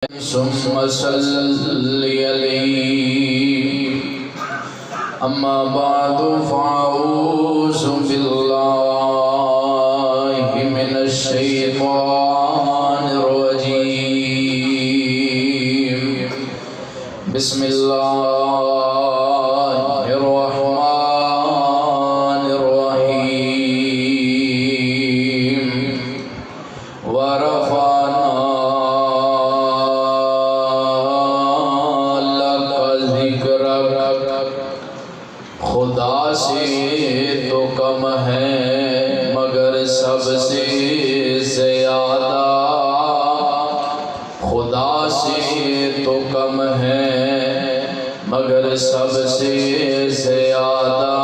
ثم صلی علیہ اما بعد فاعوذ باللہ من الشیطان الرجیم بسم اللہ الرحمن الرحیم ورفعنا خدا سے تو کم ہے مگر سب سے زیادہ، خدا سے تو کم ہے مگر سب سے زیادہ،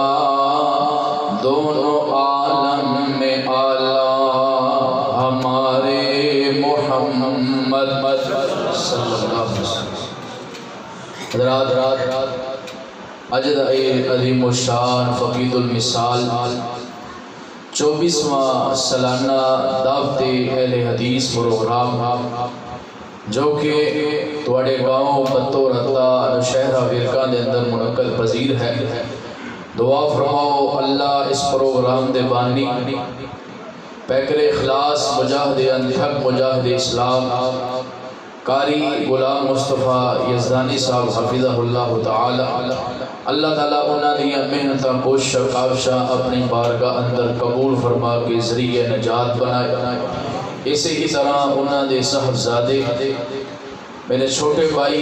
دونوں عالم میں اعلیٰ ہمارے محمد صلی اللہ علیہ وسلم۔ حضرات اجد عظیم الشان فقید المثال 24واں سالانہ دعوت اہل حدیث پروگرام جو کہ تواڈے گاؤں پتو رتا شہرہ ورکا دے اندر منعقد پذیر ہے۔ دعا فرماؤ اللہ اس پروگرام دے بانی پیکر اخلاص مجاہد انتھک مجاہد اسلام قاری غلام مصطفیٰ یزدانی صاحب حفظہ اللہ تعالی، اللہ تعالیٰ انہاں دیا محنتاں کوشش کاوشاں اپنی بارگاہ اندر قبول فرما کے ذریعہ نجات بنائے۔ اسی ہی طرح انہاں دے صاحبزادے میرے چھوٹے بھائی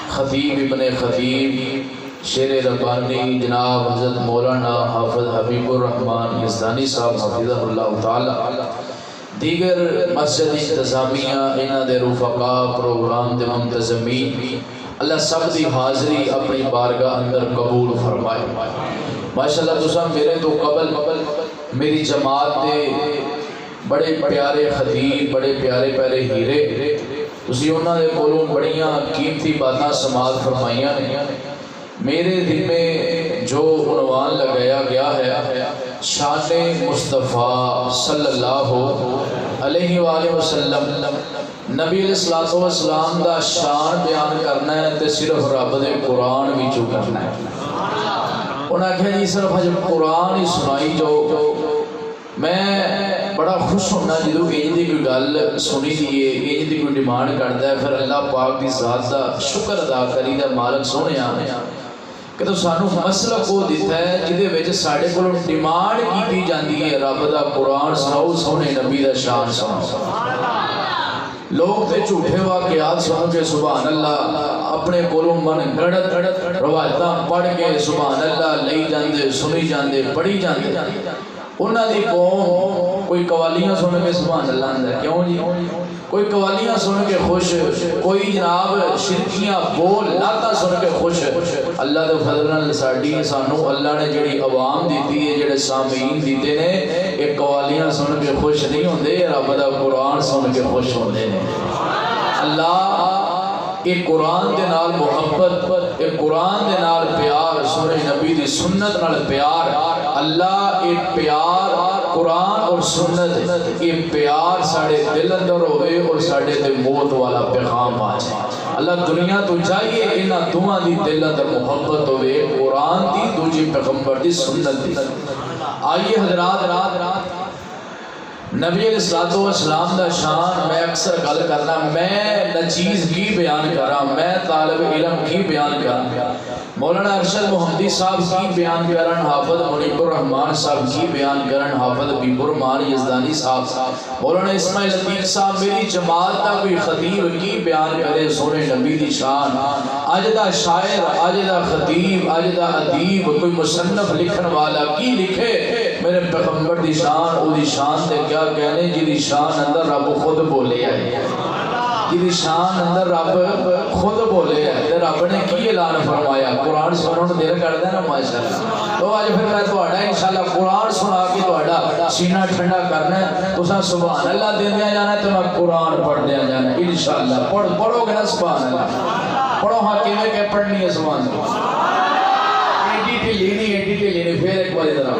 خطیب ابن خطیب شیر ربانی جناب حضرت مولانا حافظ حبیب الرحمن یزدانی صاحب حفظہ اللہ تعالی، دیگر مسجد انتظامیہ انہاں دے رفقاء پروگرام دے منتظمین، اللہ سب دی حاضری اپنی بارگاہ اندر قبول فرمائے۔ ماشاءاللہ تساں میرے تو قبل میری جماعت دے بڑے پیارے خطیب، بڑے پیارے پیارے ہیرے، تسی انہاں دے کولوں بڑیاں قیمتی باتاں سماعت فرمائیاں نے۔ میرے دل میں جو عنوان لگایا گیا ہے شان مصطفیٰ صلی اللہ علیہ وآلہ وسلم، نبی علیہ السلام دا شان بیان کرنا ہے تے صرف رب دے قرآن وچوں کرنا ہے۔ انہاں کہا جی صرف حج قرآن ہی سنائی جو، میں بڑا خوش ہونا جدو انج دی کوئی گل سنی دیئے، انج دی کوئی ڈیمانڈ کرتا ہے، پھر اللہ پاک دی ذات دا شکر ادا کری دا مالک سونے آنے کہ تو سانو مسئلہ کو دیتا ہے جدے ویچے ساڑھے کو ڈیمانڈ کی جاندی ہے رب دا قرآن سناؤ، سونے نبی دا شان سناؤ۔ لوگ تے جھوٹے واقعات سنو کے سبحان اللہ اپنے کولوں من گڑت روایتاں پڑھ کے سبحان اللہ لئی جاندے، سنی جاندے، پڑھی جاندے۔ انہاں دی قوم کوئی قوالیاں سن کے سبحان اللہ اندر، کیوں جی؟ کوئی قوالیاں سن کے خوش، کوئی جناب شرکیاں بول لاتا سن کے خوش۔ اللہ دے فضلن ساڑی سانو اللہ نے جڑی عوام دیتی ہے، جڑے سامعین دیتے نے، ایک قوالیاں سن کے خوش نہیں ہوندے، رب دا قرآن سن کے خوش ہوندے نے۔ اللہ ایک قرآن دے نال محبت، ایک قرآن دے نال پیار، سورہ نبی دی سنت نال پیار، اللہ ایک پیار قرآن اور سنت، یہ پیار ساڑھے دل اندر ہوئے اور ساڑھے دے موت والا پیغام آجائے۔ اللہ دنیا تو چاہیے انہاں دعا دی دل اندر محبت ہوئے، قرآن دی دوجی پیغمبر دی سنت دی۔ آئیے حضرات نبی علیہ السلام دا شان میں اکثر گل کرنا، میں نچیز کی بیان کرا، میں طالب علم کی بیان کرا، مولانا ارشد محمدی صاحب کی بیان کرن، حافظ منیب الرحمان صاحب کی بیان کرن، حافظ حبیب الرحمان یزدانی صاحب، مولانا اسماعیل عتیق صاحب، میری جماعت دا کوئی خطیب کی بیان کرے سونے نبی دی شان، آج دا شاعر، آج دا خطیب، آج دا ادیب، کوئی مصنف لکھن والا کی لکھے میرے پیغمبر دی شان، او دی شان دے کیا کہنے جی دی شان اندر رب خود بولے آئے، جی دی شان اندر رب خود بولے آئے، رب نے کی اعلان فرمایا، قرآن سنوں دیر کر دینا ماشاءاللہ۔ تو آج پھر میں توڑا انشاءاللہ قرآن سنا کے توڑا سینہ ٹھنڈا کرنا ہے، تو ساں سبحان اللہ دین دیا جانا ہے، تو میں قرآن پڑھ دیا جانا ہے انشاءاللہ۔ پڑھو گے نا سبحان اللہ، پڑھو ہاں کیوے کہ پڑھنی ہے سبحان اللہ، ایڈی ٹی لینی پھر ایک بار ادھر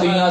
3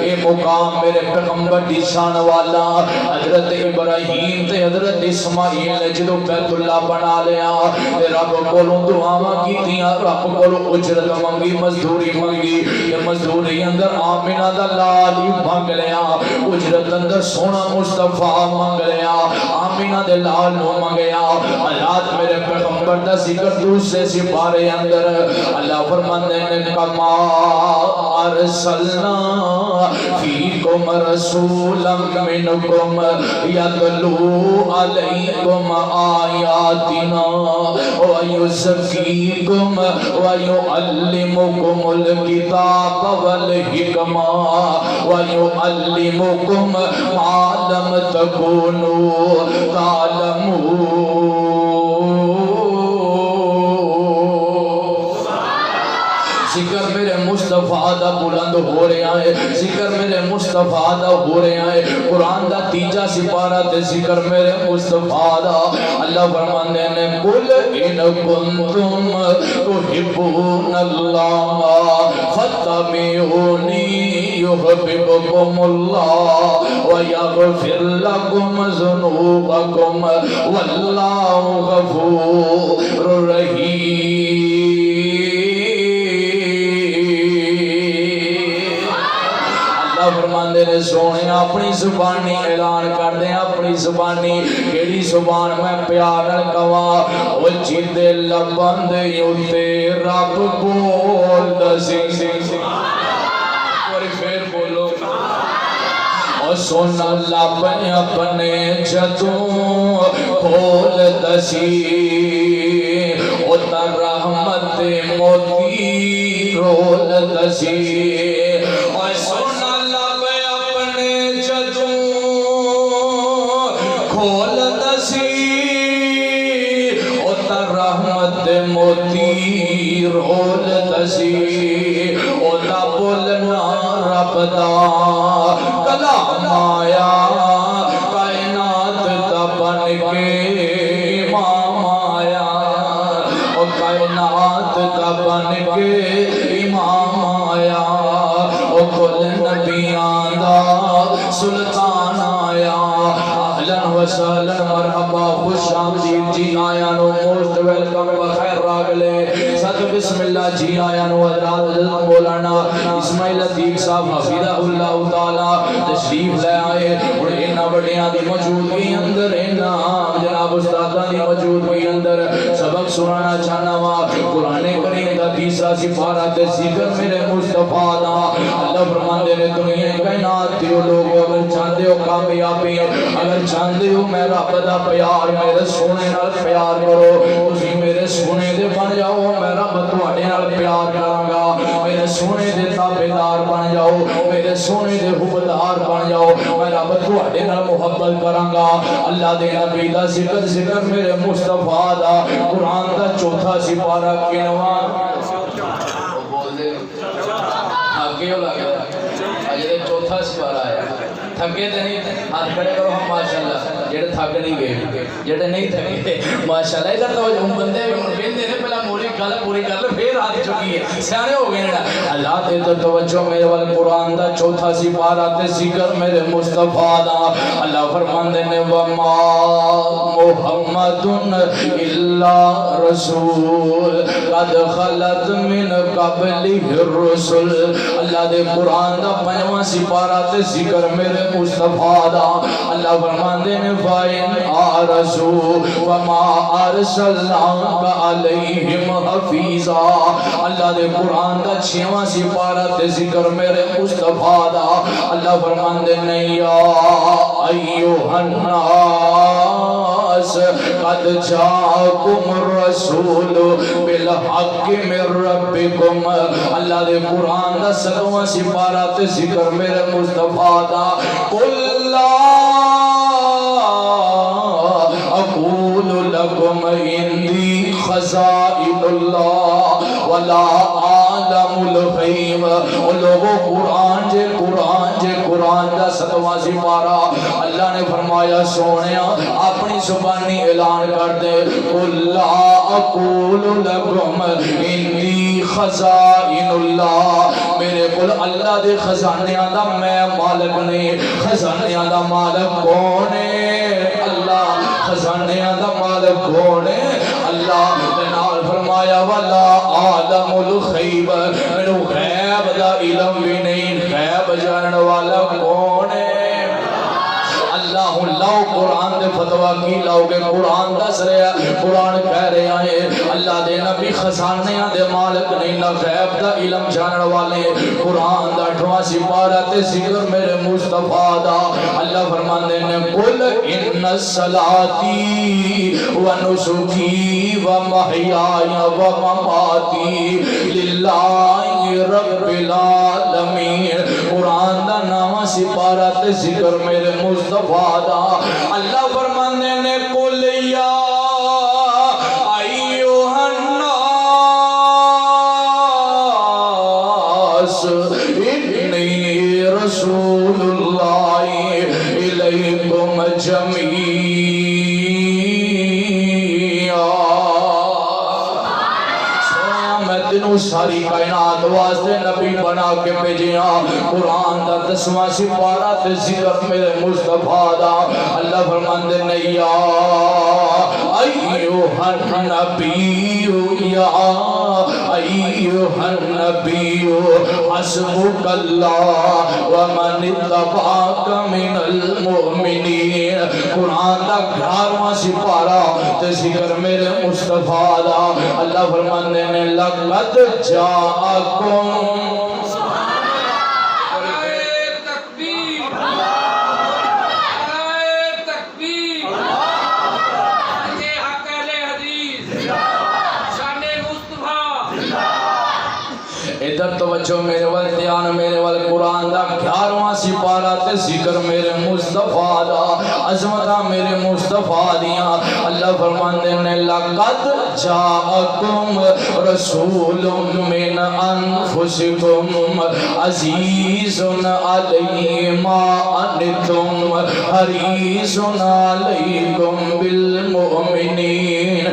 اے مقام میرے پیغمبر دی شان والا حضرت ابراہیم تے حضرت اسماعیل نے جدو بیت اللہ بنا لیا رب کولوں دعاواں کیتیاں رب کولوں اجرت منگی مزدوری منگی مزدوری اندر آمینہ دا لال ہی منگ لیا اجرت اندر سونا مصطفیٰ منگ لیا آمینہ دے لال نو منگیا حالات میرے پیغمبر دا ذکر دوسرے سپارے اندر اللہ فرماندے نے کما ارسلنا فیکم رسولا منکم یتلو علیکم آیاتنا ویزکیکم ویعلمکم الکتاب والحکمہ ویعلمکم ما لم تکونوا تعلمون ذکر میرے مصطفیٰ دا بلند ہو رہا ہے ذکر میرے مصطفیٰ دا ہو رہا ہے قرآن دا تیجا سپارہ تے ذکر میرے مصطفیٰ دا اللہ فرمانے نے قل ان کنتم تحبون اللہ فاتبعونی یحببکم اللہ ویغفر لکم ذنوبکم واللہ غفور رحیم فرماندے نے سونے اپنی زبانی اعلان کر دیں اپنی زبانی کیڑی زبان میں پیار کوا او جیندے لبن دے اوتے رب بول دسی اور پھر بولو او سن لب اپنے جدوں کھول دسی او تا رحمت موتی رول دسی او سن موتی رول دسی اولا بولنا رب دا کلام آیا کائنات دا بن کے امام آیا او کائنات دا بن کے امام آیا او کل نبیان دا سلطان آیا اہلن و سہلن مرحبا خوش آمدید جی آیا نو موسٹ ویلکم بخیر راگلے صد بسم اللہ جی آیا نو حضرات مولانا اسماعیل عتیق صاحب حفیظہ اللہ تعالی تشریف لے آئے اور انہا بڑیاں دی موجودگی اندر انہا جناب استادہ دی موجودگی اندر سبق سنانا چاہنا وا قرآن کریم دا تیسرا سپارہ تے ذکر میرے مصطفیٰ دا اللہ فرماندے نے دنیا کائنات دیو لوگو اگر چاہتے ہو کامیابی اگر چاہتے ہو میرا رب پیار میرے سونے نال پیار کرو تسی میرے سونے دے بن جاؤ میں رب تواڈے نال پیار کراں گا میرے سونے دے تابعدار بن جاؤ میرے سونے دے حبدار بن جاؤ میں رب تواڈے نال محبت کراں گا اللہ دے نبی دا ذکر میرے مصطفیٰ دا قرآن دا چوتھا سپارہ کنواں بول دے آگے ہو لگا اجے چوتھا سپارہ ہے تھکے تے نہیں ہاتھ کھڑے کرو ہم ماشاءاللہ جڑے تھک نہیں گئے جڑے نہیں تھکے ماشاءاللہ ادھر تو ہم بندے ویندے نے پہلا موری گل پوری کر لے پھر ہاتھ چکی ہے سیانے ہو گئے نا اللہ تے توجہ میرے والے قرآن دا چوتھا سپارہ تے ذکر میرے مصطفیٰ دا اللہ فرماندے نے وما محمد الا رسول قد خلت من قبلہ الرسل اللہ دے قرآن دا پنجواں سپارہ تے ذکر میرے مصطفیٰ دا اللہ فرماندے نے فَإِنْ آرَسُوا وَمَا أَرْسَلْنَاكَ عَلَيْهِمْ حَفِيظًا اللہ دے قرآن دا چھواں سپارہ تے ذکر میرے مصطفیٰ دا اللہ فرماندے نے یا ایوہ الناس قد جاءکم الرسول بالحق من ربکم اللہ دے قرآن دا ساتواں سپارہ تے ذکر میرے مصطفیٰ دا قل لا اقول لکم اندی خزائن اللہ ولا عالم الغیب او لوگوں قرآن جے قرآن دا 7واں سپارہ اللہ نے فرمایا سونیا اپنی زبانی اعلان کر دے قل لا اقول لکم انی خزائن اللہ میرے کل اللہ دے خزانیاں دا میں مالک نہیں خزانیاں دا مالک کون ہے اللہ خزانیاں دا مالک کون ہے اللہ نال فرمایا ولا عالم الغیب میرے غیب دا علم بھی نہیں غیب جانن والا کون ہے اللہ لاؤ قرآن دے فتوہ کی لاؤ گے قرآن دس رہا قرآن کہہ رہے ہیں اللہ دے نبی خزانیاں دے مالک نہیں نہ غیب دا علم جانن والے قرآن دا 8واں سپارہ تے ذکر میرے مصطفیٰ دا اللہ فرماندے نے قل ان صلاتی و نسکی و محیائی و مماتی للہ رب العالمین قرآن دا 9واں سپارہ تے ذکر میرے مصطفیٰ دا اللہ فرماندے نے قل یا ایوہ الناس انی رسول اللہ الیکم جمیعا ساری کائنات واسطے نبی بنا کے بھیجیا قرآن دا 10واں سپارہ تے ذکر میرے مصطفیٰ دا اللہ فرماندے نے یا ایوہ النبی یا ایوہ النبی حسبک اللہ ومن اتبعک من المؤمنین قرآن دا 11واں سپارہ تے ذکر میرے مصطفیٰ دا اللہ فرماندے نے لقد جاءکم ادھر توجہ میرے وال دھیان میرے وال قرآن دا 11واں سپارہ تے ذکر میرے مصطفیٰ دا عظمتہ میرے مصطفیٰ دیاں اللہ فرماندے نے لقد جاءکم رسول من انفسکم عزیز علیہ ما انتم حریص علیکم بالمؤمنین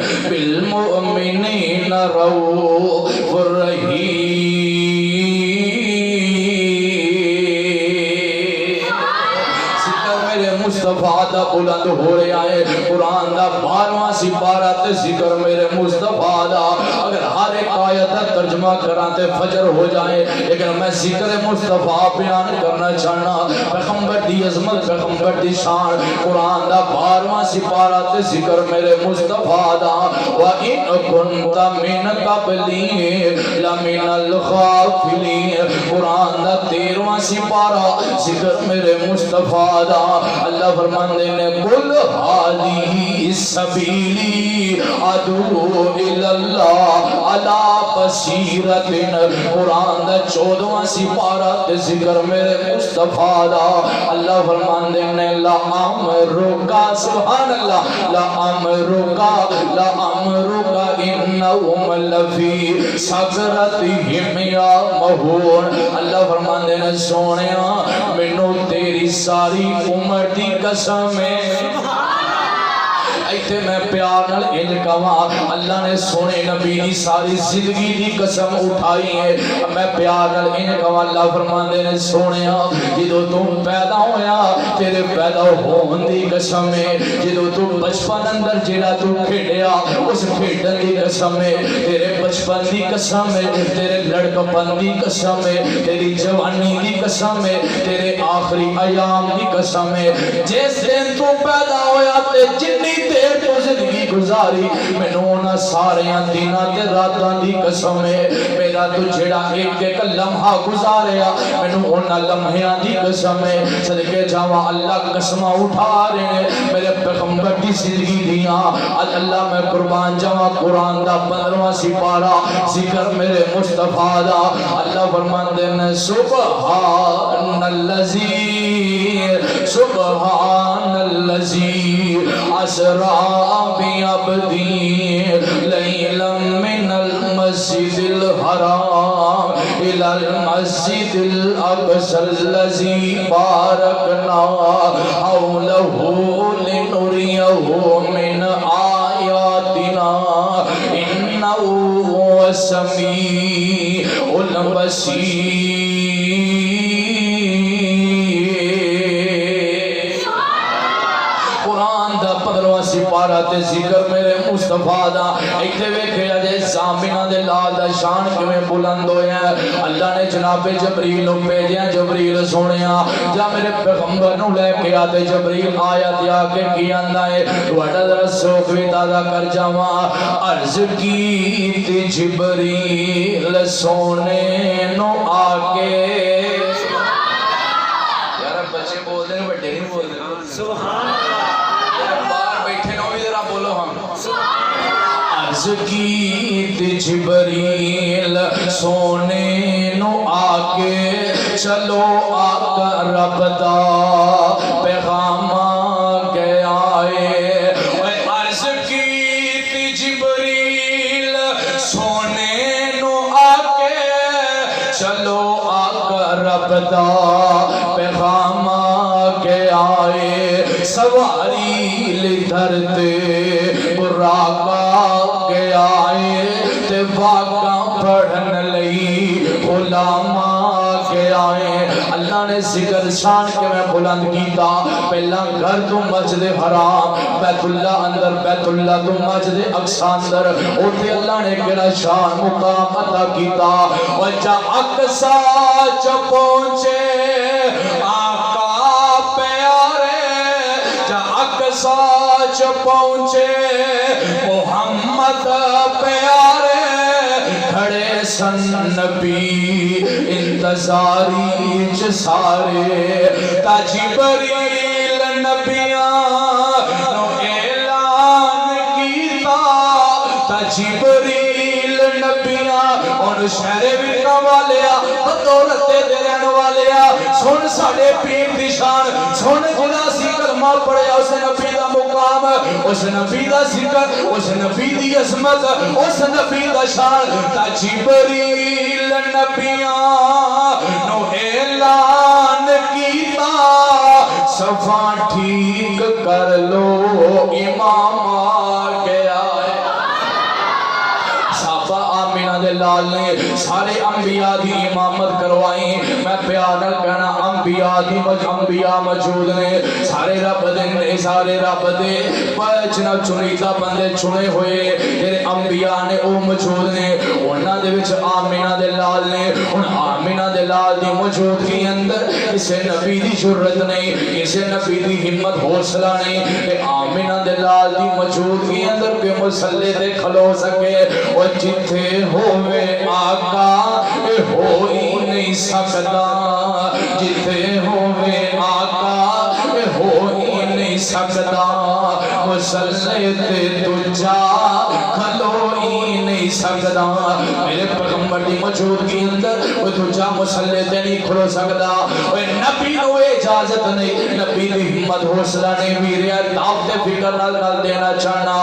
رؤوف الرحیم مصطفیٰ دا بلند ہو رہا ہے قرآن دا 12واں سپارہ تے ذکر میرے مصطفیٰ دا اگر ہر ایک آیت دا ترجمہ کراتے فجر ہو جائے لیکن میں ذکر مصطفیٰ بیان کرنا چاہنا پیغمبر دی عظمت پیغمبر دی شان قرآن دا 12واں سپارہ تے ذکر میرے مصطفیٰ دا وَإِن كُنْتَ مِنْ قَبْلِهِ لَمِنَ الْغَافِلِينَ قرآن دا 13واں سپارہ ذکر میرے مصطفیٰ دا اللہ فرماندے نے قل هذه سبیلی ادعو الی اللہ علی بصیرۃ قرآن دا 14واں سپارہ تے ذکر میرے مصطفیٰ دا اللہ فرماندے نے لعمرک سبحان اللہ لعمرک انہم لفی سکرتہم یعمہون اللہ فرماندے نے سونیا مینوں تیری ساری عمر دی قسم ہے ایتھے میں پیار نال انج کہاں اللہ نے سونے نبی دی ساری زندگی دی قسم اٹھائی ہے میں پیار نال انج کہاں اللہ فرماندے نے سونیا جدوں تو پیدا ہویا تیرے پیدا ہون دی قسم ہے جدوں تو بچپن اندر جڑا تو کھیڈیا اس کھیڈن دی قسم ہے تیرے بچپن دی قسم ہے تیرے لڑکپن دی قسم ہے تیری جوانی دی قسم ہے تیرے آخری ایام دی قسم ہے جس دن تو پیدا ہویا تے جنی دیر تو زندگی گزاری مینوں نہ ساریاں دناں تے راتاں دی قسم ہے میرا تو جڑا ایک ایک لمحہ گزاریا مینوں انہاں لمحیاں دی قسم ہے صدقے جاواں اللہ قسماں اٹھا رہے ہیں میرے پیغمبر دی زندگی دیاں اللہ میں قربان جاواں قرآن دا 15واں سپارہ ذکر میرے مصطفیٰ دا اللہ فرماندے نے سبحان الذی اسرا بعبدی لیلا من المسجد الحرام المسجد الاقصى الذي باركنا حوله لنريه من آياتنا إنه هو السميع البصير. سپارہ تے ذکر میرے مصطفیٰ دا ایتھے ویکھیا جے سامنا دے لال دا شان کیویں بلند ہویا ہے. اللہ نے جناب جبریل نو بھیجیا. جبریل سونیا جا میرے پیغمبر نو لے کے آ تے جبریل آیا تے آ کے کی آندا ہے تہاڈا ذرا سوکھ وی تازہ کر جاواں. عرض کیتی جبریل سونے نو آ کے. یار بچے بول دے بڑے نہیں بول دے. سبحان اللہ. عرض کیت جبریل سونے نو آکے چلو آقا رب دا پیغام کے آئے. عرض کیت جبریل سونے نو آکے چلو آقا رب دا پیغام کے آئے. سواری لدھرتے براقا کے آئے تے واقعہ پڑھن لئی غلاما کے آئے. اللہ نے ذکر شان کے میں بلند کیتا. پہلا گھر تو مسجد حرام بیت اللہ اندر بیت اللہ تو مسجد اقصی اندر اوتے اللہ نے کیڑا شان مقام عطا کیتا. وجہ اقصی چ پہنچے ساچ پہنچے محمد پیارے کھڑے سن نبی انتظاری چ سارے. تا جبریل نبیاں نو اعلان کیتا. تا جبریل نبیاں اور شہر وکرا والیا بدولت دے رہن والیا سن ساڈے پیر دی شان. سن جڑا سی کلمہ پڑھیا اس نبی دا مقام اس نبی دا ذکر اس نبی دی عظمت اس نبی دا شان. تا جبریل نبیاں نو اعلان کیتا صفا ٹھیک کر لو امام آ گیا. آمینہ دے لال نے سارے انبیاء دی امامت کروائی. میں پیار نہ کہنا انبیاء دی انبیاء موجود نے. سارے رب دے سارے رب دے پچنا چنیدہ بندے چنے ہوئے تیرے انبیاء نے او موجود نے. انہاں دے وچ آمینہ دے لال نے. ان آمینہ دے لال دی موجودگی اندر کسے نبی دی جرت نہیں کسے نبی دی ہمت حوصلہ نہیں کہ آمینہ دے لال دی موجودگی اندر کوئی مسلے تے کھلو سکے. اور جتھے ہوئے آقا ہو ہی نہیں سکتا. جتھے ہوئے آقا ہو ہی نہیں سکتا. مسلے تے تجھا کھلو ہی نہیں سکتا. میرے پیغمبر دی موجودگی اندر وہ تجھا مسلے تے نہیں کھلو سکتا. نبی نو اجازت نہیں نبی دی ہمت حوصلہ نہیں ویریا دعوت فکر نال دینا چاہنا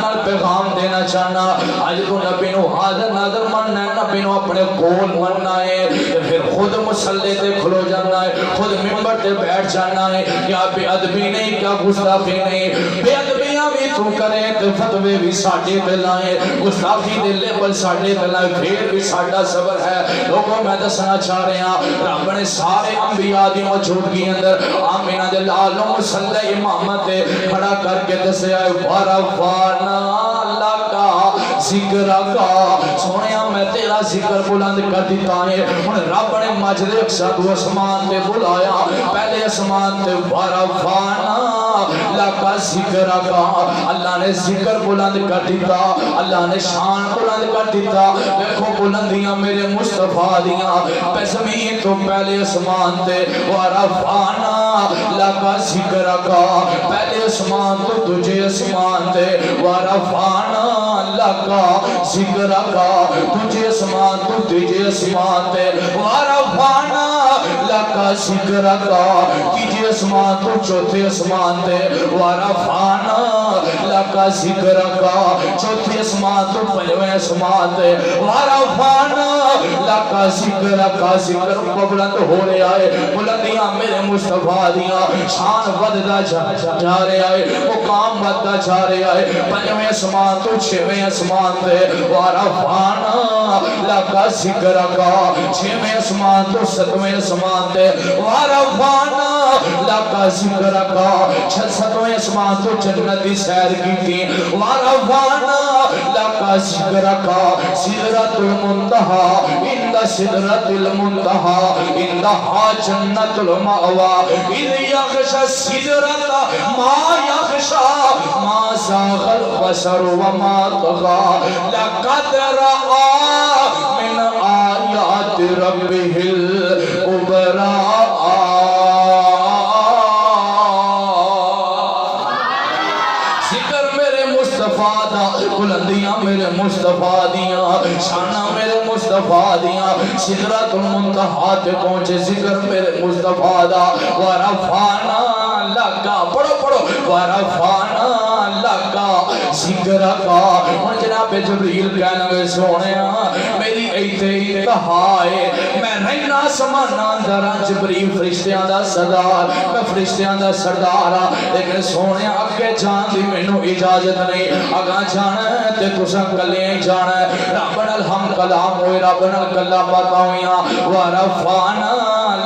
نال پیغام دینا چاہنا. آج تو نبی نو حاضر ناظر مننا ہے نبی نو اپنے قول مننا ہے پھر خود مسلے تے کھلو جانا ہے خود ممبر تے بیٹھ جانا ہے. کیا بے ادبی نہیں کیا گستاخی نہیں. بے ادبیاں بھی تو کرے تو فتوے بھی ساڈے تے لائے گستاخی دے لیبل ساڈے تے لائے پھر بھی ساڈا صبر ہے. لوگوں میں دسنا چاہ رہے ہیں رب نے سارے انبیاء دی موجودگی اندر آمینہ دے لال نو مسلح امامت کھڑا کر کے دسیا ورفعنا لکا ذکر کا. سونیا میں تیرا ذکر بلند کر دیتا ہے. ہن رب نے مسجد اقصی تو اسمان تے بلایا پہلے اسمان تے ورفعنا لکا ذکر کا. اللہ نے ذکر بلند کر دیتا. اللہ نے شان بلند کر دیتا. دیکھو بلندیاں میرے مصطفیٰ دیاں زمین تو پہلے اسمان تے ورفعنا لکا ذکر کا. پہلے اسمان تو تجھے اسمان تے ورفعنا لکا ذکر کا. تجھے اسمان تو تجھے اسمان تے ورفعنا لکا ذکر کا. تجھے اسمان تو چوتھے اسمان تے ورفعنا لکا ذکر کا. چوتھے اسمان تو پنجویں اسمان تے ورفعنا لکا ذکر بلند ہو رہا ہے بلندیاں میرے مصطفیٰ دیاں شان وددا جا رہا ہے مقام وددا جا رہا ہے پنجویں اسمان تو چھویں اسمان تے ورفعنا لکا ذکرکا چھویں اسمان تو ستویں اسمان تے ورفعنا لکا ذکرکا ستویں اسمان تو جنت دی سیر کی تھی ورفعنا لکا ذکرکا سدرۃ المنتہا اند سدرۃ المنتہا اندہا جنت المأوی اذ یغشی السدرۃ ما یغشی ما زاغ البصر وما طغى لقد رأى من آیات ربه الکبریٰ ذکر میرے مصطفیٰ دا بلندیاں میرے مصطفیٰ دیاں شانہ میرے مصطفیٰ دیاں سدرۃ المنتہا تے پہنچے ذکر میرے مصطفیٰ دا ورفعنا لکا پڑھو ورفعنا لکا ذکرکا اور جناب جبریل کہنے گے سونیا میری ایتے انتہا ہے میں رہنا سمانا اندر جبریل فرشتیاں دا سردار میں فرشتیاں دا سردار لیکن سونیا اگے جان دی مینوں اجازت نہیں اگاں جانا ہے تے تساں کلے جانا ہے رب نال ہم کلام ہوئے رب نال کلام باتاں ہویاں ورفعنا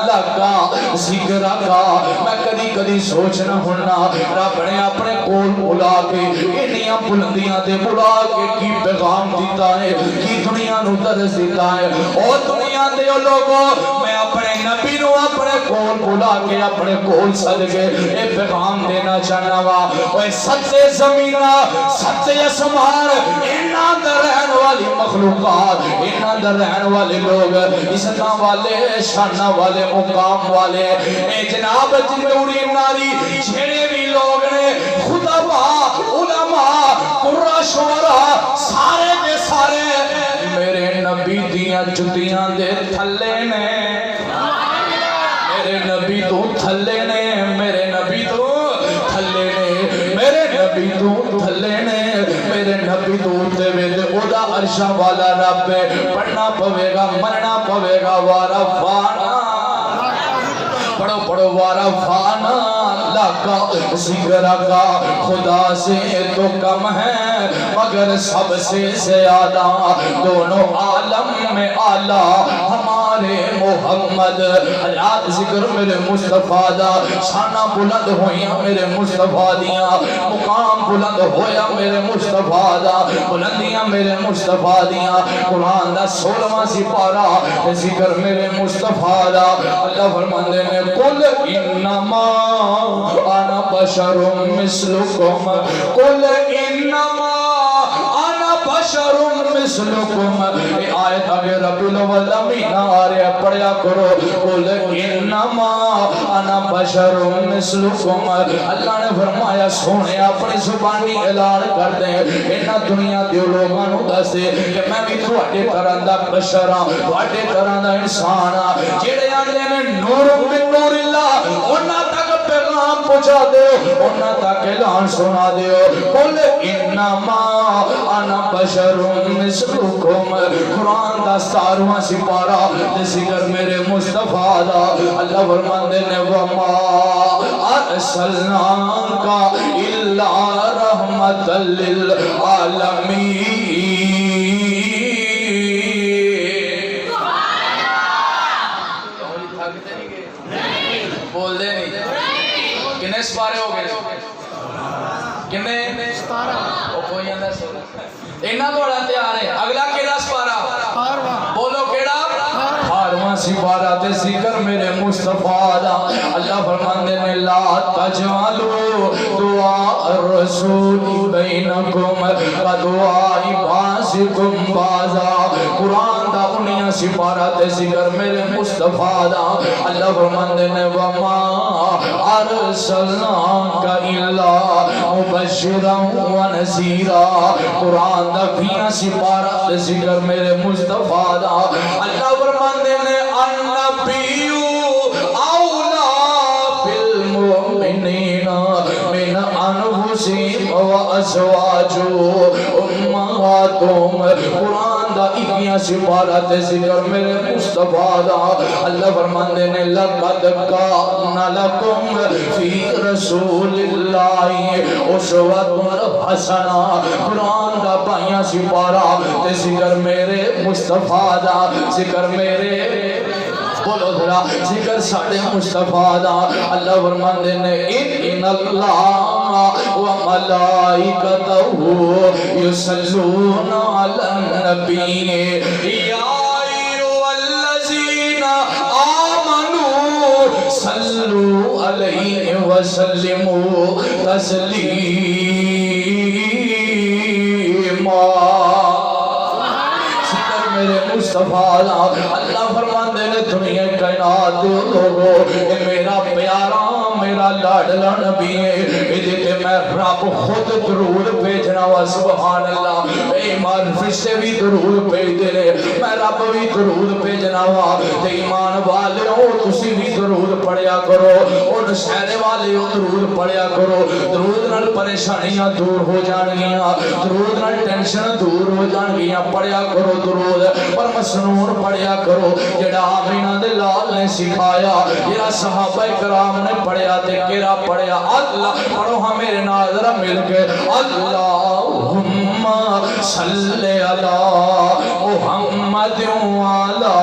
لکا ذکرکا میں کدی سوچنا ہونا رب نے اپنے کول بلا کے انیاں بلندیاں دے بلا کے کی پیغام دیتا ہے کی دنیا نو درس دیتا ہے اور دنیا دے لوگوں میں اپنے نبی نو اپنے کول بلا کے اپنے کول صدقے اے پیغام دینا چاہنا وا اوے ستے زمینہ ستے اسمان انہاں دے رہن والی مخلوقات انہاں دے رہن والے لوگ عزتاں والے شاناں والے مقام والے اے جناب جنوری ناری جھڑے بھی لوگ نے خطبہ علماء قرآن شعراء سارے دے سارے میرے نبی دیاں جتیاں دے تھلے نے میرے نبی تو تھلے نے میرے نبی تو تھلے نے میرے نبی تو تھلے نے میرے نبی تو تے ویدے اودا عرشہ والا رب پڑھنا پوے گا مننا پوے گا ورفعنا پڑھو ورفعنا لکا ذکرکا خدا سے تو کم ہے مگر سب سے زیادہ دونوں عالم میں اعلیٰ ہمارے محمد حیات ذکر میرے مصطفیٰ دا شانہ بلند ہویاں میرے مصطفیٰ دیاں مقام بلند ہویا میرے مصطفیٰ دا بلندیاں میرے مصطفیٰ دیاں قرآن دا 16واں سپارہ ذکر میرے مصطفیٰ دا اللہ فرماندے نے قل انما انا بشر مثلکم قل انما انا بشر مثلکم یہ آیت آگے رب الاول امین آرے پڑھیا کرو قل انما انا بشر مثلکم اللہ نے فرمایا سونے اپنی زبانی اعلان کر دیں انہاں دنیا دیو لوگاں نو دس دے کہ میں بھی تواڈے طرح دا بشر ہاں تواڈے طرح دا انسان ہاں جڑے آندے نے نور من نور اللہ انہاں تک پیغام پہنچا دیو انہاں تک اعلان سنا دیو قل انما انا بشر مثلکم قرآن دا 17واں سپارہ ذکر میرے مصطفیٰ دا اللہ فرماندے نے وما ارسلناک الا رحمت للعالمین بول دے نہیں کنے سپارے ہو گئے کنے سپارہ وہ کوئی اندر سولا انہاں بڑا تیار ہے اگلا کیڑا سپارہ بولو کیڑا 18واں سپارہ تے ذکر میرے مصطفیٰ دا اللہ فرماندے نے لا تجعلوا دعاء الرسول بینکم کدعاء بعضکم بعضا قرآن دا 19واں سپارہ تے ذکر میرے مصطفیٰ دا اللہ فرماندے نے وما ارسلناک الا مبشرا ونذیرا قرآن دا 20واں سپارہ تے ذکر میرے مصطفیٰ دا اللہ فرماندے نے النبی اولا بالمؤمنین من انفسہم وازواجہم امہاتہم قرآن دا 21 سپارہ تے ذکر میرے مصطفیٰ دا اللہ فرماندے نے لقد کان لکم فی رسول اللہ اسوۃ حسنہ قرآن دا 22 سپارہ تے ذکر میرے مصطفیٰ دا ذکر میرے بولو ذرا ذکر ساڑھے مصطفیٰ دا اللہ فرماندے نے ان اللہ و ملائکتہ یصلون علی النبی یا ایھا الذین آمنوا صلوا علیہ وسلموا تسلیما میرے مصطفیٰ اللہ فرماندے نے دنیا کائنات لوگو اے میرا پیارا میرا لاڈلا نبی ہے ادھے میں رب خود درود بھیجنا وا سبحان اللہ اے ایمان فرشتے بھی درود بھیج دے میں رب بھی درود بھیجنا وا تے ایمان والے ہو تسی بھی درود پڑھیا کرو اور شہر والے ہو درود پڑھیا کرو درود نال پریشانیاں دور ہو جان گیاں درود نال ٹینشن دور ہو جان گیاں پڑھیا کرو درود پر مسنون پڑھیا کرو جڑا آمینہ دے لال نے سکھایا جڑا صحابہ کرام نے پڑھیا تے کیرا پڑھیا اللہ پڑھو ہم میرے ناظرہ مل کے اللہم صلی اللہ محمد وعلا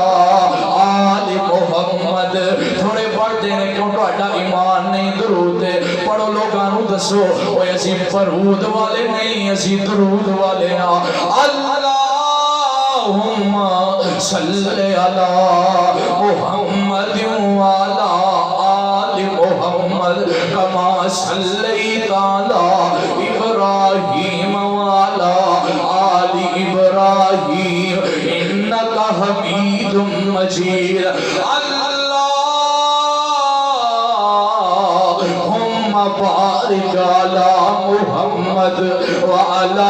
آل محمد تھوڑے پڑھ دینے کیوں ٹوڑا ایمان نہیں درود ہے پڑھو لوگانو دسو وہ ایسی فرود والے نہیں ایسی درود والے نا اللہم صلی اللہ محمد وعلا آل محمد کما صلیت علی ابراہیم وعلا آل ابراہیم انکا حمید مجید بارک علی محمد وعلا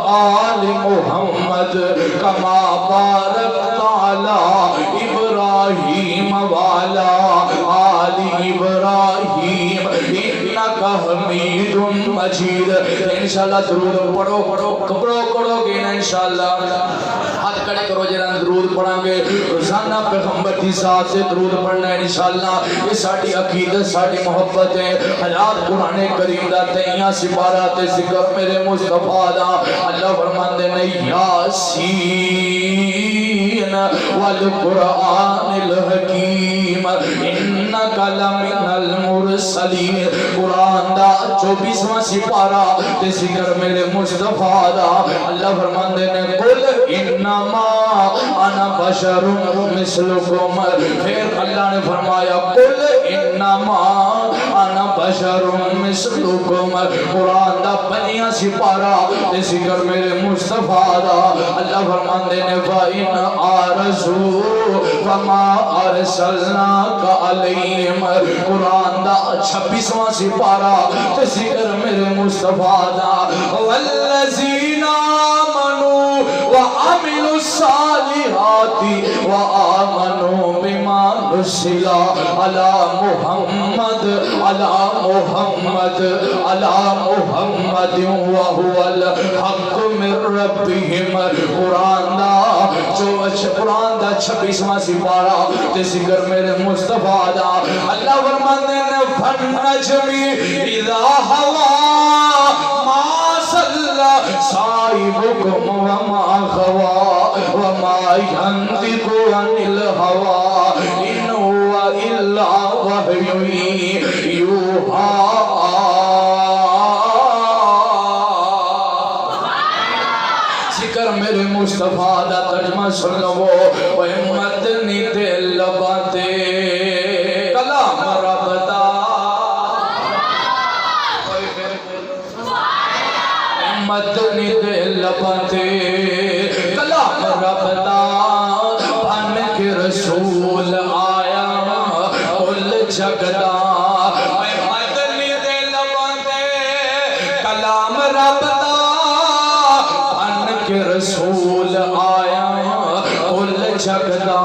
آل محمد کما بارکت علی ابراہیم وعلا آل ابراہیم انکا حمید مجید انشاءاللہ درود پڑھو گے نا انشاءاللہ ہاتھ کڑے کرو جنہاں درود پڑھاں گے روزانہ پیغمبر کی ذات سے درود پڑھنا ہے انشاءاللہ یہ ساڑھی عقیدت ساڑھی محبت ہے حیات قرآن کریم دا تیاں سپارات ذکر میرے مصطفیٰ دا اللہ فرماندے نے یاسین والقرآن الحکیم انکا لمن المرسلین قرآن دا 24واں سپارہ تے ذکر میرے مصطفیٰ دا اللہ فرماندے نے قل انما انا بشر مثلکم پھر اللہ نے فرمایا قل انما انا بشر مثلکم قرآن دا 25واں سپارہ تے ذکر میرے مصطفیٰ دا اللہ فرماندے نے فَإِنْ آرَزُوا فَمَا أَرْسَلْنَاكَ عَلَيْهِمْ قرآن دا 26واں سپارہ تے ذکر میرے مصطفیٰ دا وَالَّذِينَ آمَنُوا وَعَمِلُوا الصَّالِحَاتِ وَآمَنُوا بِمَا نُزِّلَ عَلَى محمد وَهُوَ الْحَقُّ مِنْ رَبِّهِمْ قرآن دا 26واں سپارہ تے ذکر میرے مصطفیٰ دا اللہ فرماتے ہیں فَالنَّجْمِ إِذَا هَوَى مَا صَلَّى صَاحِبُكُمْ وَمَا غَوَى وَمَا يَنطِقُ عَنِ الْهَوَى إِنْ هُوَ إِلَّا وَحْيٌ يُوحَى ذکر میرے مصطفیٰ دا ترجمہ سن لو وہ مدنی دل باتے کلام رب دا مدنی دل باتے کلام رب دا بن کے رسول آیا کل جگدا مدنی دل باتے کلام رب دا رسول آیا کل جگدا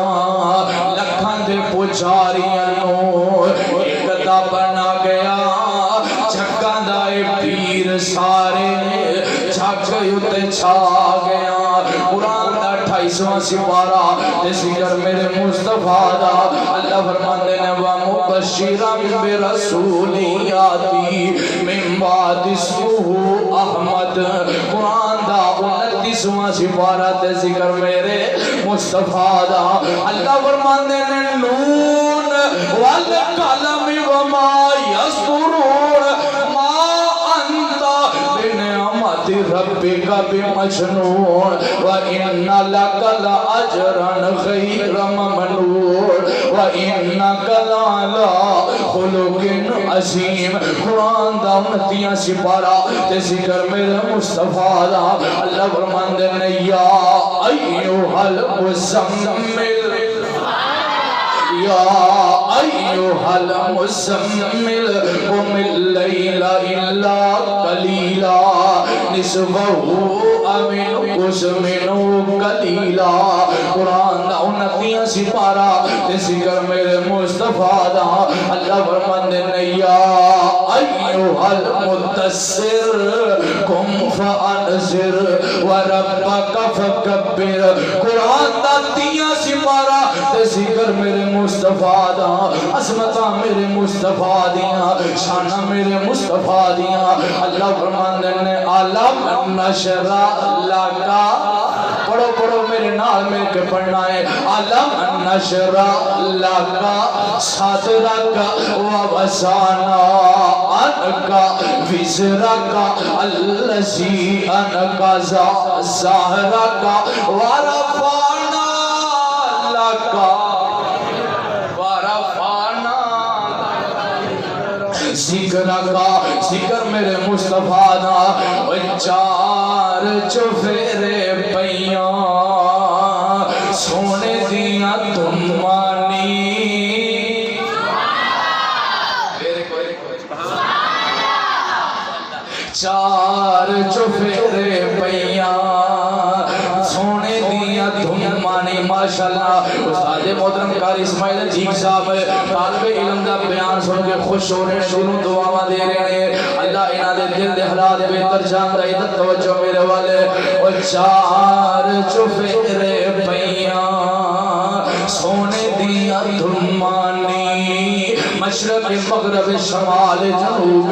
لکھاں دے پجاریاں نو ایک دا بنا گیا جگاں دا اے پیر سارے جگ اتے چھا گیا قرآن دا 28 28واں سپارہ تے ذکر میرے مصطفیٰ دا اللہ فرماندے نے وَمُبَشِّرًا بِرَسُولٍ يَأْتِي مِن بَعْدِ اسْمُهُ احمد قرآن دا 29واں سپارہ تے ذکر میرے مصطفیٰ دا اللہ فرماندے نے نون والقلم وما يسطرون ما انت بنعمت ربك بمجنون وإن لك لأجرا غير ممنون وإنك لعلى خلق عظیم قرآن دا 29واں سپارہ تے ذکر میرے مصطفیٰ دا اللہ فرماندے نے یا ایھا المزمل یا ایھا المزمل قم اللیل الا قلیلا نصفہ او انقص منہ قلیلا قرآن دا 29واں سپارہ تے ذکر میرے مصطفیٰ دا اللہ فرماندے نے یا ایھا المدثر قم فانذر وربک فکبر قرآن دا 30واں سپارہ تے ذکر میرے مصطفیٰ دا عظمتاں میرے مصطفیٰ دیاں شاناں میرے مصطفیٰ دیاں اللہ فرماندے نے علم نشرح لک پڑھو پڑھو میرے نال مل کے پڑھنا ہے علم نشرح لک صدرک ووضعنا عنک وزرک الذی انقض ظہرک ورفعنا لک ذکر کا ذکر میرے مصطفیٰ دا چار چفیرے پیاں سونے دیاں تمانی چار چفیرے پیاں سونے دیاں تمانی ماشاءاللہ استاد محترم قاری اسماعیل جیگ صاحب طالب علم دا بیان سن کے خوش ہو رہے ہیں شروع دعاواں دے رہے ہیں اللہ انہاں دے دل دے حالات بہتر جاندا ہے ادھر توجہ میرے والے او چار چفیرے پیاں سونے دیاں تمانی مشرق مغرب شمال جنوب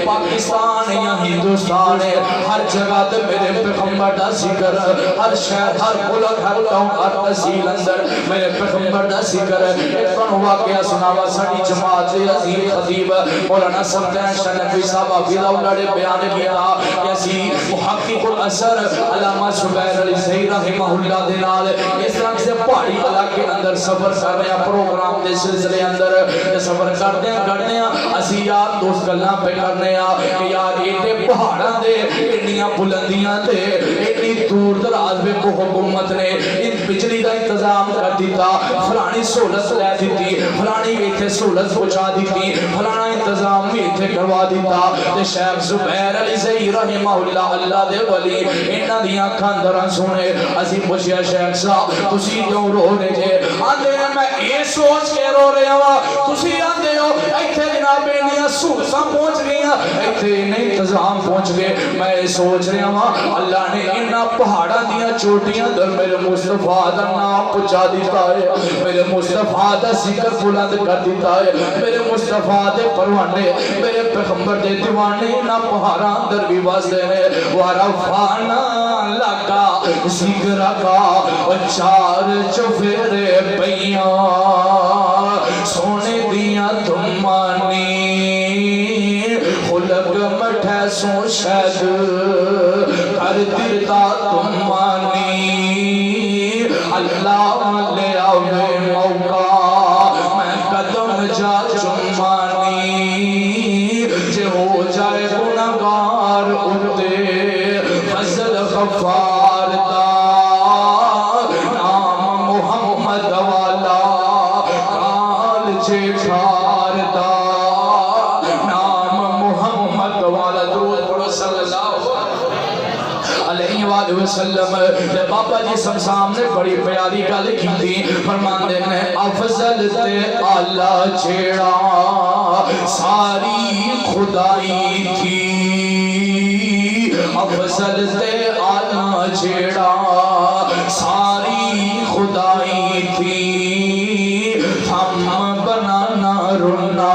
پاکستان یا ہندوستان ہر جگہ تے میرے پیغمبر دا ذکر ہر شہر ہر ملک ہر قوم ہر تحصیل اندر میرے پیغمبر دا ذکر ایک واقعہ سناوا ساڈی جماعت دے عظیم خطیب مولانا سلطان شاہ نبی صاحب حفظہ اللہ نے بیان کیا کہ اسی محقق الاثر علامہ زبیر علی زئی رحمہ اللہ دے نال اس طرح سے پہاڑی علاقے اندر سفر کر رہے ہیں پروگرام دے سلسلے اندر سفر کرتے ہیں اسی یار دوست گلاں پہ کرنے کہ یار ایڈے پہاڑاں دے ایڈیاں بلندیاں تے ایڈی دور دراز میں کو حکومت نے ان بجلی دا انتظام کر دیتا فلانی سہولت لے دیتی فلانی ایتھے سہولت پہنچا دیتی فلانا انتظام بھی ایتھے کروا دیتا تے شیخ زبیر علی زئی رحمہ اللہ اللہ دے ولی انہاں دیاں اکھاں اندراں سونے اسی پوچھیا شیخ صاحب تسی کیوں رو رہے جے آندے میں اے سوچ کے رو رہا وا تسی آندے ہو ایتھے جناب انہاں سہولتاں پہنچ گئیاں ایتھے انتظام پہنچ گئے میں سوچ رہا ہوں اللہ نے انہاں پہاڑاں دیاں چوٹیاں در میرے مصطفیٰ دا نام پہنچا دیتا ہے میرے مصطفیٰ دا ذکر بلند کر دیتا ہے میرے مصطفیٰ دے پروانے میرے پیغمبر دے دیوانے انہاں پہاڑاں در بھی واسطے ہیں وَرَفَعْنَا لَكَ ذِكْرَكَ چار چفیرے پیاں سونے دیاں تمانی خلق مٹھے سو شہد کر دیتا تمانی اللہ لے آوے موقع میں قدم جا چمانی جے ہو جائے گناہگار اتے فضل غفار دا نام محمد والا کال جے چھار دا نام محمد والا درود پڑھو صلی اللہ علیہ وآلہ وسلم بابا جی سب سامنے بڑی پیاری گل کی تھی فرماندے نے افضل تے آلہ چھیڑا ساری خدائی تھی افضل تے آلہ چھیڑا ساری رونا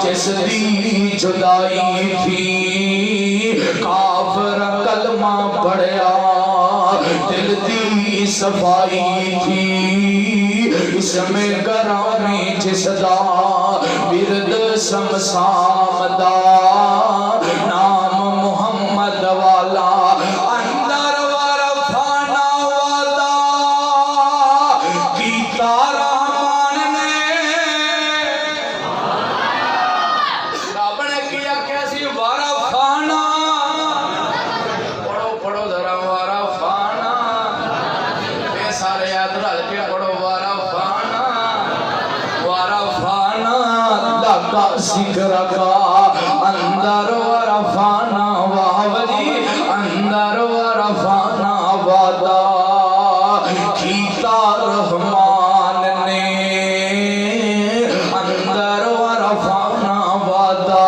جس دی جدائی تھی کافر کلمہ پڑھیا دل دی صفائی تھی اس میں گرامی جس دا ورد سمسام دا نام محمد والا اندر ورفانا والا کیتا رحمان نے رب نے کیا کیسی ورفانا پڑھو پڑھو ذرا ورفانا یہ سارے یاد رل کے پڑھو ورفانا ورفانا لگا ذکر کا اندر ورفانا واولی اندر ورفانا وادا کیتا رحمان نے اندر ورفانا وادا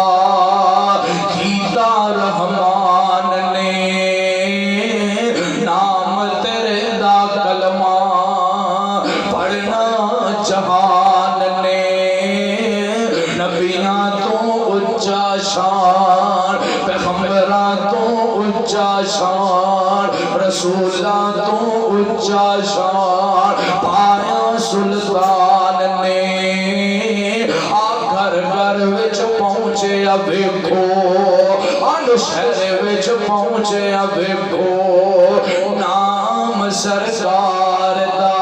کیتا رحمان نے نام تیرے دا کلمہ پڑھنا جہان نے نبیاں تو اچا شان پیغمبراں تو اچا شان رسولاں تو اچا شان پایا سلطان نے آ گھر گھر وچ پہنچے ویکھو آن شہر وچ پہنچے ویکھو نام سرکار دا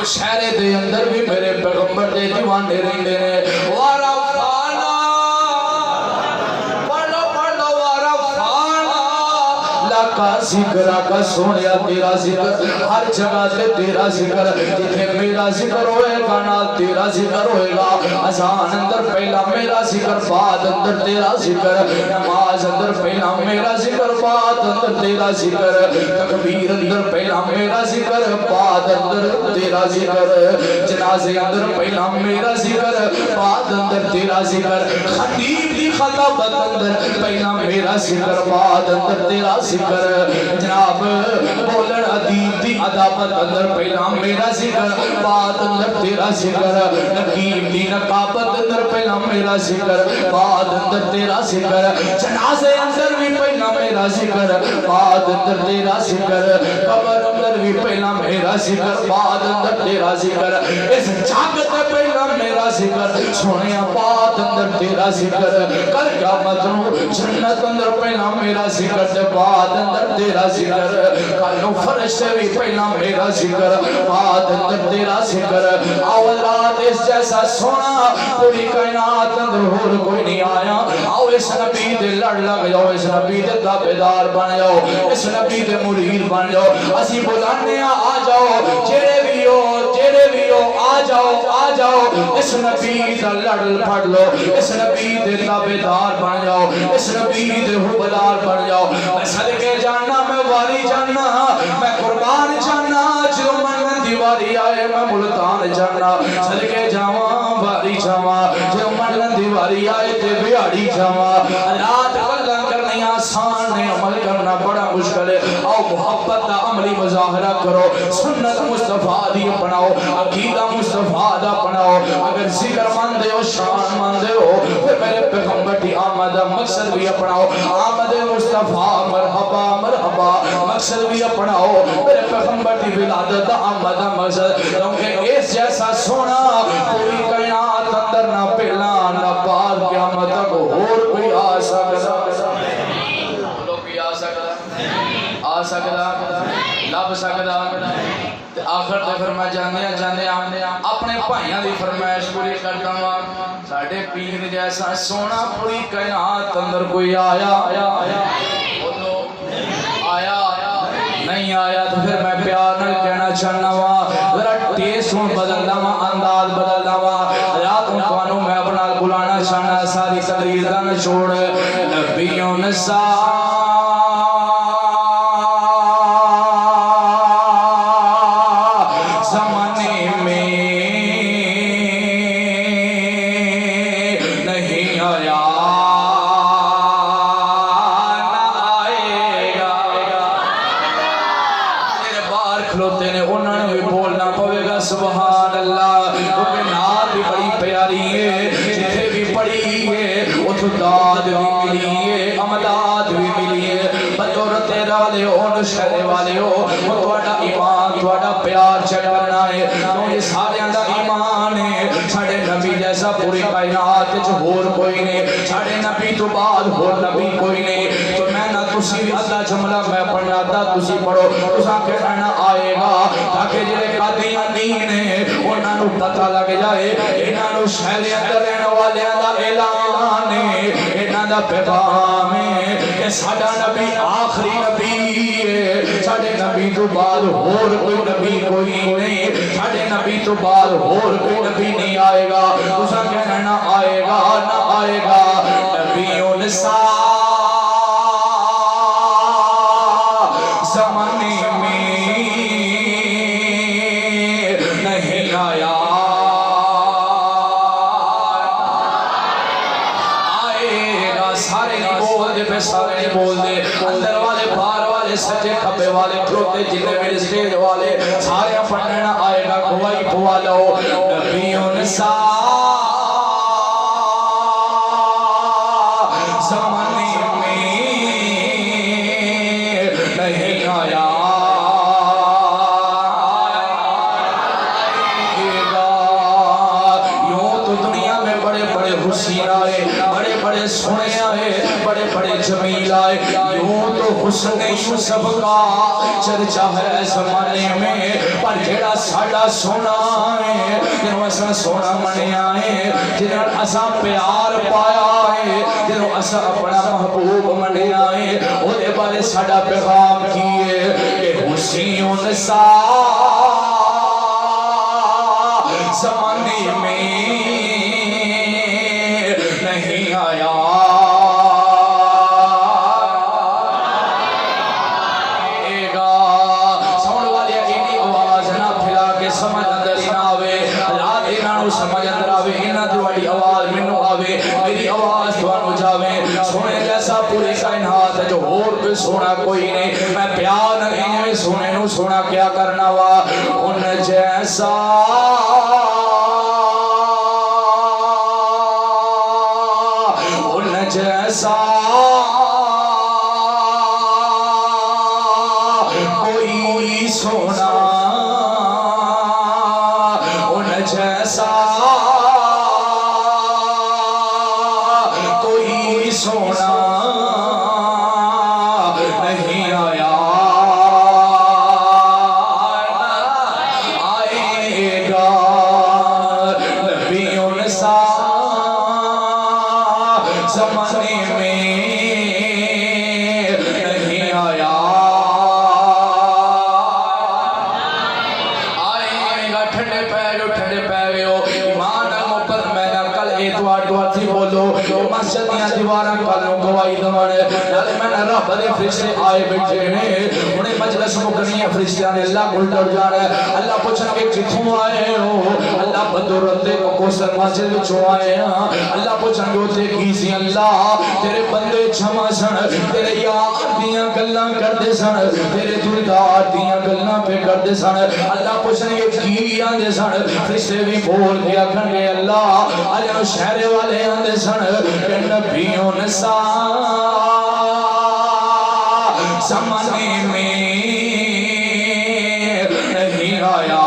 شہر دے اندر بھی میرے پیغمبر دے دیوانے رہندے نے ورفانا پڑھو پڑھو ورفانا لکا ذکر کا سونیا تیرا ذکر ہر جگہ تے تیرا ذکر جتھے میرا ذکر ہوئے گا نا تیرا ذکر ہوئے گا اذان اندر پہلا میرا ذکر بعد اندر تیرا ذکر نماز اندر پہلا میرا ذکر بعد اندر تیرا ذکر تکبیر اندر پہلا میرا ذکر بعد اندر تیرا ذکر جنازے اندر پہلا میرا ذکر بعد اندر تیرا ذکر خطیب دی خطابت اندر پہلا میرا ذکر بعد اندر تیرا ذکر جناب بولن ادیب دی عدابت اندر پہلا میرا ذکر بعد اندر تیرا ذکر نقیب دی نقابت اندر پہلا میرا ذکر بعد اندر تیرا ذکر جنازے اندر بھی پہلا میرا ذکر بعد اندر تیرا ذکر قبر اندر بھی پہلا میرا ذکر بعد اندر تیرا ذکر اس جاگت پہلا میرا ذکر سونے بعد اندر تیرا ذکر کل قیامت نو جنت اندر پہلا میرا ذکر تے بعد اندر تیرا ذکر کل فرشتے بھی پہلا میرا ذکر بعد اندر تیرا ذکر اول رات اس جیسا سونا پوری کائنات اندر اور کوئی نہیں آیا آؤ اس نبی دے لڑ لگ جاؤ اس نبی دے تابعدار بن جاؤ اس نبی دے مرید بن جاؤ اسی بلانے آ جاؤ جڑے بھی ہو آ جاؤ اس نبی دا لڑ پھڑ لو اس نبی دے تابعدار بن جاؤ اس نبی دے حبدار بن جاؤ میں صدقے جاننا میں واری جاننا میں قربان جاننا جو من دیواری آئے میں ملتان جاننا صدقے جاواں واری جاواں جو من دیواری آئے تے بیاڑی جاواں رات گلاں کرنی آسان نے عمل کرنا بڑا مشکل ہے آؤ محبت دا عملی مظاہرہ کرو سنت مصطفیٰ دی اپناؤ عقیدہ مصطفیٰ دا اپناؤ اگر ذکر ماندے ہو شان ماندے ہو پھر میرے پیغمبر دی آمد مقصد بھی اپناؤ آمد مصطفیٰ مرحبا مرحبا مقصد بھی اپناؤ میرے پیغمبر دی ولادت آمد مقصد کیونکہ اس جیسا سونا پوری کائنات اندر نہ پہلا نہ بعد قیامت تک اور کوئی آ سکتا آ سکتا لب سکتا آخر تے فرمایا جاندے اپنے بھائیاں دی فرمائش پوری کرتا ہوں ساڈے پیر جیسا سونا پوری کائنات اندر کوئی آیا نہیں آیا تو پھر میں پیار نہ کہنا چاہنا وا ذرا ٹیسٹ بدلنا وا انداز بدلنا وا رات کو میں اپنا بلانا چاہنا ساری تقریر دا نچوڑ نبیوں نسا سبحان اللہ کیونکہ نات بھی بڑی پیاری ہے جتھے بھی پڑھی ہے اتھو داد بھی ملی ہے امداد بھی ملی ہے بطور تیرا والے ہو نشہر والے ہو وہ توڑا ایمان توڑا پیار چکرنا ہے کیونکہ سارے اندر ایمان ہے ساڑھے نبی جیسا پوری کائنات جو ہور کوئی نہیں ساڑھے نبی تو بعد ہور نبی کوئی نہیں تو میں نہ تسی اللہ جملہ میں پڑھنا تھا تسی پڑھو تسا کہنا آئے گا تاکہ جلے قادیانی نے انہاں نو پتہ لگ جائے انہاں نو شہر اندر رہنے والے دا اعلان ہے انہاں دا پیغام ہے کہ ساڈا نبی آخری نبی ہے ساڈے نبی تو بعد اور کوئی نبی کوئی نہیں ساڈے نبی تو بعد اور کوئی نبی نہیں آئے گا تسا کہنا نہ آئے گا نہ آئے گا نبیوں نساء زمانے میں نہیں آیا آئے گا سارے نہیں بول دے پہ سارے نہیں بول دے اندر والے باہر والے سجے کھپے والے کھلوتے جلے میرے سٹیج والے سارے پڑھنا آئے گا گواہی پوا لو نبیوں نساء زمانے میں نہیں آیا یوں تو دنیا میں بڑے بڑے حسین آئے بڑے بڑے سونے آئے بڑے بڑے جمیل آئے یوں تو حسن یوسف کا چرچا ہے زمانے میں پر جیڑا ساڑا سونا ہے جنہوں ایسا سونا منے آئے جنہوں ایسا پیار پایا ہے جنہوں ایسا اپنا محبوب منے آئے وہ دے بارے ساڑا پیغام کیے کہ حسین نساء زمانے میں نہیں آیا سمجھ اندر آوے انہا دوڑی آواز منو آوے میری آواز دوانو جاوے سونے جیسا پوری کائنات ہے جو اور پہ سونا کوئی نہیں میں پیار نہیں میں سونے نو سونا کیا کرنا وا ان جیسا ان جیسا کوئی سونا ان جیسا کوئی سونا نہیں آیا آئے گا نبیوں نساء زمانے میں نہیں آیا آئے گا ٹھنڈے پیرو ایمان مپر میں نہ کل اتوار تھی بولو مسجد یا دیواراں کالوں گواہی دوانے نالے میں نہ رب دے فرشتے آئے بیٹھے نے انہیں مجلس مکنی ہے فرشتیاں نے اللہ کو ڈر جانا ہے اللہ پوچھنا کہ کتھوں آئے ہو اللہ بدورتے کو کوسر مسجد وچوں آئے ہیں اللہ پوچھنا کہ ہوتے کیسی اللہ تیرے بندے چھما سن تیرے یار دیاں گلاں کر دے سن تیرے دلدار دیاں گلاں پہ کر دے سن اللہ پوچھنا کہ کی آندے سن فرشتے بھی بول دیا کرنے اللہ آجانو شہر والے آندے سن کہ نبیوں نساء زمانے میں نہیں آیا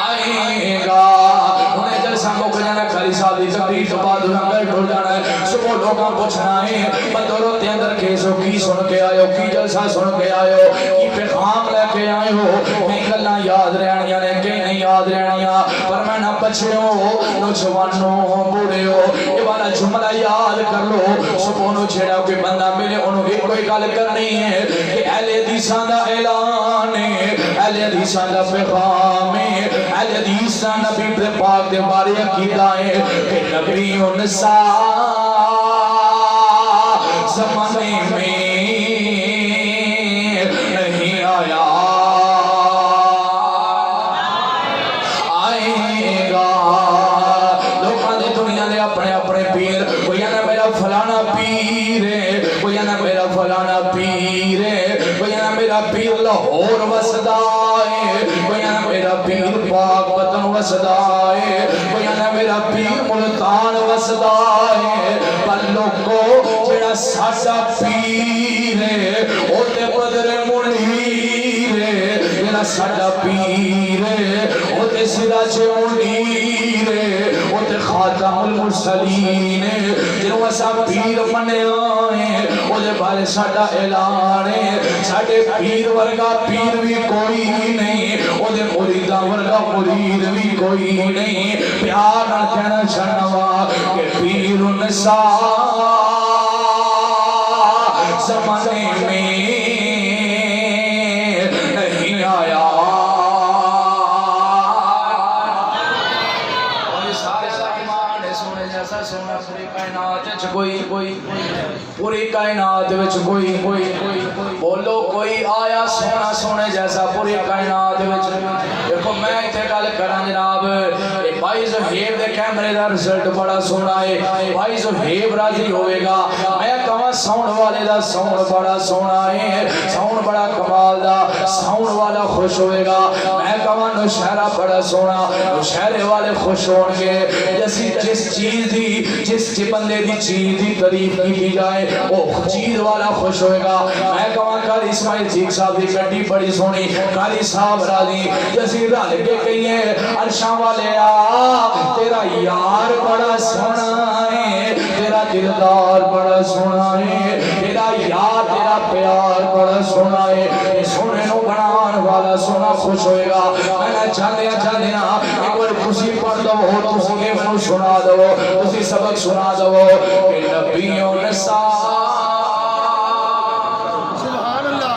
آئے گا انہیں جلسہ موقع جانا کھاری شادی تقریر تو بعد انہاں گھر ڈھول جانا ہے صبح لوگاں پوچھنا ہے بندوروں تے اندر کیسو کی سن کے آئے ہو کی جلسہ سن کے آئے ہو کی پیغام لے کے آئے ہو کہیں گلنا یاد رہنیاں نے کہیں نہیں یاد رہنیاں پر میں نہ بچے ہو نوجوانوں بوڑھے ہو یہ والا جملہ یاد کر لو صبح نو چھڑا کوئی بندہ ملے انہوں ایک کوئی گل کرنی ہے کہ اہل حدیثاں دا اعلان ہے اہل حدیثاں دا پیغام ہے اہل حدیثاں نبی پاک دے بارے عقیدہ ہے کہ نبیوں نساء زمانے میں نہیں آیا آئے گا لوگاں دے دنیا دے اپنے اپنے پیر کوئی نا میرا فلانا پیر ہے کوئی نا میرا فلانا پیر ہے کوئی نا میرا پیر لاہور وسدا ہے کوئی پیر پاک وطن وسدا ہے بیان میرا پیر ملتان وسدا ہے پر لوگو جڑا ساڈا پیر ہے او تے بدر منیر ہے جڑا ساڈا پیر ہے او تے سراج منیر ہے او تے خاتم المرسلین ہے جنوں اسا پیر منیا ہے او دے بارے ساڈا اعلان ہے ساڈے پیر ورگا پیر بھی کوئی نہیں او دے مریداں ورگا مرید بھی کوئی نہیں پیار نال کہنا چاہنا کہ پیر نسا زمانے میں نہیں آیا پوری کائنات وچ کوئی بولو کوئی آیا سونا سونے جیسا پوری کائنات وچ دیکھو میں ایتھے گل کراں جناب بھائی زہیب دے کیمرے دا رزلٹ بڑا سونا ہے بھائی زہیب راضی ہوئے گا میں کہاں ساؤنڈ والے دا ساؤنڈ بڑا سونا ہے ساؤنڈ بڑا کمال دا ساؤنڈ والا خوش ہوئے گا میں کہاں نوشہرہ بڑا سونا نوشہرے والے خوش ہون گے جس چیز دی جس بندے دی چیز دی تعریف کی جائے وہ چیز والا خوش ہوئے گا میں کہاں قاری اسماعیل چیک صاحب دی گڈی بڑی سونی قاری صاحب راضی جسی رل کے کہیے عرشاں والے تیرا یار بڑا سونا ہے تیرا دلدار بڑا سونا ہے تیرا یار تیرا پیار بڑا سونا ہے سونے نو بنان والا سونا خوش ہوئے گا میں چاہتے ہیں ایک بار خوشی پڑھ دو تسی کے منو سنا دو تسی سبق سنا دو کہ نبیوں نے سبحان اللہ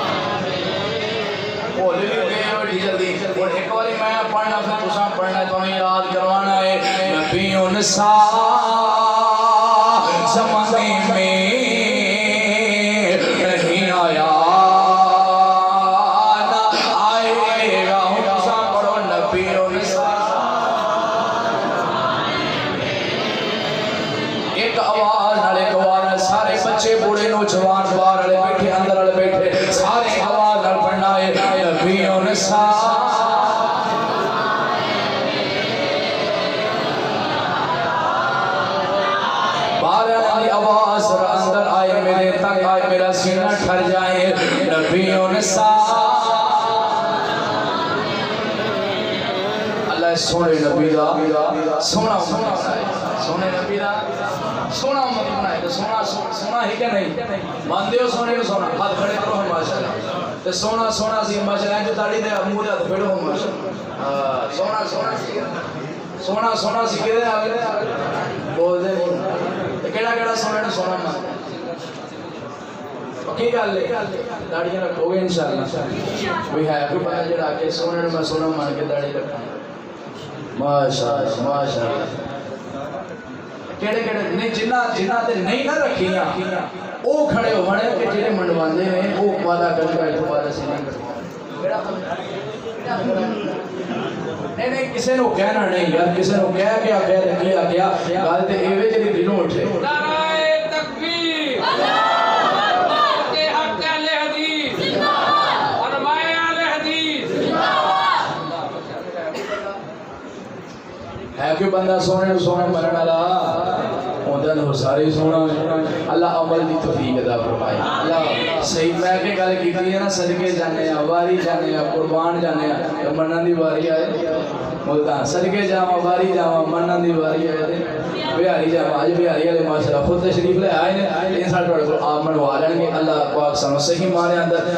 بولے گئے جلدی اور ایک بار میں پڑھنا پھر تساں پڑھنا تو یاد کروانا ہے نبیوں نے زمانے میں نہیں آیا بوڑے نوجوان باہر والے بیٹھے اندر والے بیٹھے سارے آواز نال پڑھنا ہے نبیوں نے باہر والی آواز اندر آئے میرے تک آئے میرا سینہ ٹھر جائے نبیوں نے اللہ سونے نبی دا سونا سونے نبی دا سونا امت بنائے تو سونا ہی کیا نہیں ماندے ہو سونے کو سونا ہاتھ کھڑے کرو ہم ماشاءاللہ تو سونا سی ماشاءاللہ جو تاڑی دے منہ دے ہاتھ پھیڑو ہم ماشاءاللہ سونا سی کے دے آگے بول دے نہیں کیڑا سونے نے سونا ماندے کی گل لے داڑیاں رکھو گے انشاءاللہ کوئی ہے کوئی پتہ جڑا کہ سونے نے میں سونا مان کے داڑھی رکھا ماشاءاللہ کیڑے نہیں جنہ تے نہیں نہ رکھیاں او کھڑے ہونے کہ جڑے منڈواندے نے او وعدہ کر کے تو وعدہ سے نہیں نہیں کسے نو کہنا نہیں یار کسے نو کہہ کے کیا گل تے ایویں جڑی دلوں اٹھے نعرہ تکبیر اللہ تے حق اہل حدیث زندہ باد علماء اہل حدیث زندہ باد ہے کہ بندہ سونے مرن والا ہوندن ہو سارے سونا اللہ عمل دی توفیق عطا فرمائے اللہ صحیح میں کہ گل کیتی ہے نا صدقے جانے واری جانے قربان جانے منن دی واری آئے ملتان صدقے جاواں واری جاواں منن دی واری آئے بہاری جاواں اج بہاری والے ماشاءاللہ خود تشریف لے آئے نے ان سال تواڈے کول آپ منوا لین گے اللہ پاک سانو صحیح مانے اندر